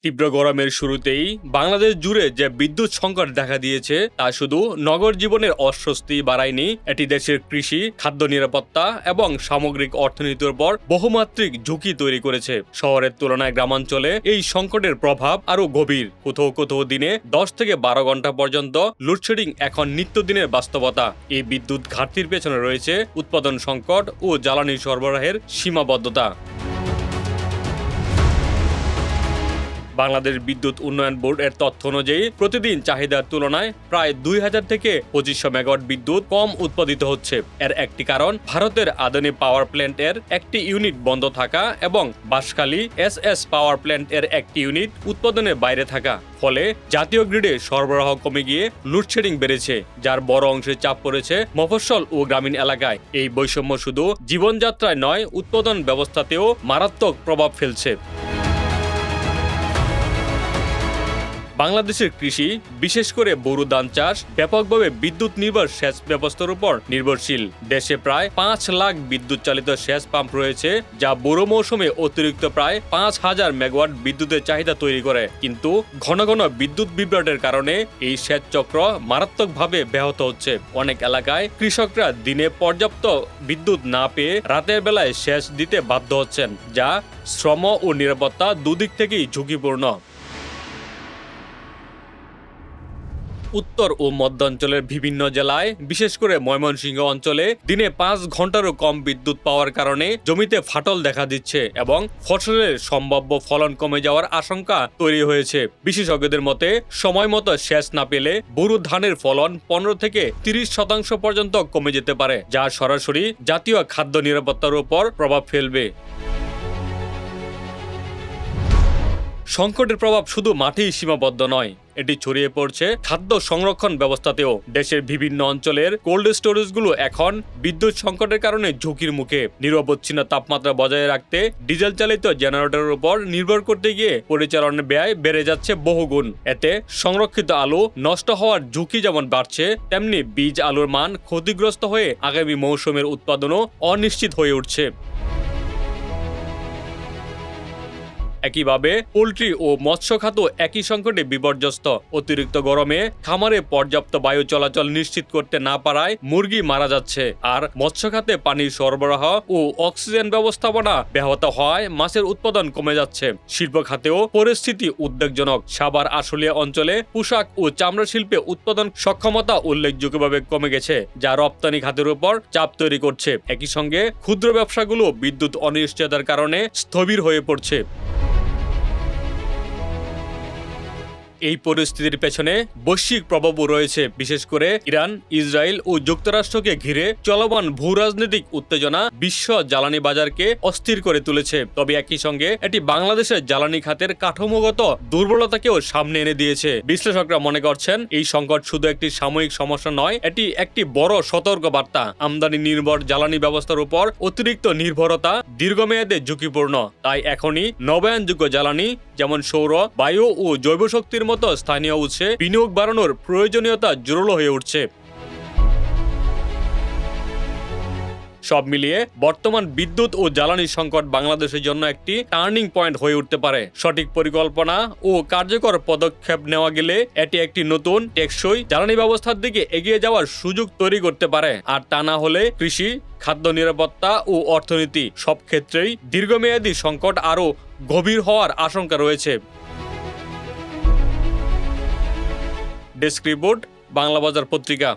তীব্র গরমের শুরুতেই বাংলাদেশ জুড়ে যে বিদ্যুৎ সংকট দেখা দিয়েছে তা শুধু নগর জীবনের অস্বস্তি বাড়ায়নি, এটি দেশের কৃষি, খাদ্য নিরাপত্তা এবং সামগ্রিক অর্থনীতির উপর বহুমাত্রিক ঝুঁকি তৈরি করেছে। শহরের তুলনায় গ্রামাঞ্চলে এই সংকটের প্রভাব আরও গভীর। কোথাও কোথাও দিনে 10 থেকে 12 ঘন্টা পর্যন্ত লোডশেডিং এখন নিত্যদিনের বাস্তবতা। এই বিদ্যুৎ ঘাটতির পেছনে রয়েছে উৎপাদন সংকট ও জ্বালানি সরবরাহের সীমাবদ্ধতা। বাংলাদেশ বিদ্যুৎ উন্নয়ন বোর্ড এর তথ্য অনুযায়ী প্রতিদিন চাহিদার তুলনায় প্রায় 2000 থেকে 2500 মেগাওয়াট বিদ্যুৎ কম উৎপাদিত হচ্ছে। এর একটি কারণ ভারতের আদানি পাওয়ার প্ল্যান্ট এর একটি ইউনিট বন্ধ থাকা এবং বাঁশখালী এসএস পাওয়ার প্ল্যান্ট এর একটি ইউনিট উৎপাদনের বাইরে থাকা। ফলে জাতীয় গ্রিডে সরবরাহ কমে গিয়ে লোডশেডিং বেড়েছে, যার বড় অংশে চাপ পড়েছে মফস্বল ও গ্রামীণ এলাকায়। এই বৈষম্য শুধু জীবনযাত্রায় নয়, উৎপাদন ব্যবস্থাতেও মারাত্মক প্রভাব ফেলছে। বাংলাদেশের কৃষি, বিশেষ করে বোরো ধান চাষ, ব্যাপকভাবে বিদ্যুৎ নির্ভর সেচ ব্যবস্থার উপর নির্ভরশীল। দেশে প্রায় 5 লাখ বিদ্যুৎ চালিত সেচ পাম্প রয়েছে, যা বোরো মৌসুমে অতিরিক্ত প্রায় 5000 মেগাওয়াট বিদ্যুতের চাহিদা তৈরি করে। কিন্তু ঘন ঘন বিদ্যুৎ বিভ্রাটের কারণে এই সেচ চক্র মারাত্মকভাবে ব্যাহত হচ্ছে। অনেক এলাকায় কৃষকরা দিনে পর্যাপ্ত বিদ্যুৎ না পেয়ে রাতের বেলায় সেচ দিতে বাধ্য হচ্ছেন, যা শ্রম ও নিরাপত্তা দুদিক থেকেই ঝুঁকিপূর্ণ। উত্তর ও মধ্যাঞ্চলের বিভিন্ন জেলায়, বিশেষ করে ময়মনসিংহ অঞ্চলে দিনে 5 ঘন্টারও কম বিদ্যুৎ পাওয়ার কারণে জমিতে ফাটল দেখা দিচ্ছে এবং ফসলের সম্ভাব্য ফলন কমে যাওয়ার আশঙ্কা তৈরি হয়েছে। বিশেষজ্ঞদের মতে, সময় মতো সেচ না পেলে বোরো ধানের ফলন 15 থেকে 30% পর্যন্ত কমে যেতে পারে, যা সরাসরি জাতীয় খাদ্য নিরাপত্তার উপর প্রভাব ফেলবে। সংকটের প্রভাব শুধু মাঠেই সীমাবদ্ধ নয়, এটি ছড়িয়ে পড়ছে খাদ্য সংরক্ষণ ব্যবস্থাতেও। দেশের বিভিন্ন অঞ্চলের কোল্ড স্টোরেজগুলো এখন বিদ্যুৎ সংকটের কারণে ঝুঁকির মুখে। নিরবচ্ছিন্ন তাপমাত্রা বজায় রাখতে ডিজেল চালিত জেনারেটরের উপর নির্ভর করতে গিয়ে পরিচালনা ব্যয় বেড়ে যাচ্ছে বহুগুণ। এতে সংরক্ষিত আলু নষ্ট হওয়ার ঝুঁকি যেমন বাড়ছে, তেমনি বীজ আলুর মান ক্ষতিগ্রস্ত হয়ে আগামী মৌসুমের উৎপাদনও অনিশ্চিত হয়ে উঠছে। একইভাবে পোল্ট্রি ও মৎস্য খাত একই সংকটে বিপর্যস্ত। অতিরিক্ত গরমে খামারে পর্যাপ্ত বায়ু চলাচল নিশ্চিত করতে না পারায় মুরগি মারা যাচ্ছে, আর মৎস্য খাতে পানির সরবরাহ ও অক্সিজেন ব্যবস্থাপনা ব্যাহত হওয়ায় মাছের উৎপাদন কমে যাচ্ছে। শিল্প খাতেও পরিস্থিতি উদ্বেগজনক। সাভার আশুলিয়া অঞ্চলে পোশাক ও চামড়া শিল্পে উৎপাদন সক্ষমতা উল্লেখযোগ্যভাবে কমে গেছে, যা রপ্তানি খাতের উপর চাপ তৈরি করছে। একই সঙ্গে ক্ষুদ্র ব্যবসাগুলো বিদ্যুৎ অনিশ্চয়তার কারণে স্থবির হয়ে পড়ছে। এই পরিস্থিতির পেছনে বৈশ্বিক প্রভাবও রয়েছে। বিশেষ করে ইরান, ইসরায়েল ও যুক্তরাষ্ট্রকে ঘিরে চলমান ভূরাজনৈতিক উত্তেজনা বিশ্ব জ্বালানি বাজারকে অস্থির করে তুলেছে। তবে একই সঙ্গে এটি বাংলাদেশের জ্বালানি খাতের কাঠামোগত দুর্বলতাকেও সামনে এনে দিয়েছে। বিশ্লেষকরা মনে করছেন, এই সংকট শুধু একটি সাময়িক সমস্যা নয়, এটি একটি বড় সতর্ক বার্তা। আমদানি নির্ভর জ্বালানি ব্যবস্থার উপর অতিরিক্ত নির্ভরতা দীর্ঘমেয়াদে ঝুঁকিপূর্ণ। তাই এখনই নবায়নযোগ্য জ্বালানি যেমন সৌর, বায়ু ও জৈব শক্তির মতো স্থানীয় উৎসে বিনিয়োগ বাড়ানোর প্রয়োজনীয়তা জোরালো হয়ে উঠছে। সব মিলিয়ে বর্তমান বিদ্যুৎ ও জ্বালানি সংকট বাংলাদেশের জন্য একটি টার্নিং পয়েন্ট হয়ে উঠতে পারে। সঠিক পরিকল্পনা ও কার্যকর পদক্ষেপ নেওয়া গেলে এটি একটি নতুন টেকসই জ্বালানি ব্যবস্থার দিকে এগিয়ে যাওয়ার সুযোগ তৈরি করতে পারে। আর তা না হলে কৃষি, খাদ্য নিরাপত্তা ও অর্থনীতি সব ক্ষেত্রেই দীর্ঘমেয়াদী সংকট আরও গভীর হওয়ার আশঙ্কা রয়েছে। ডেস্ক রিপোর্ট, বাংলা বাজার পত্রিকা।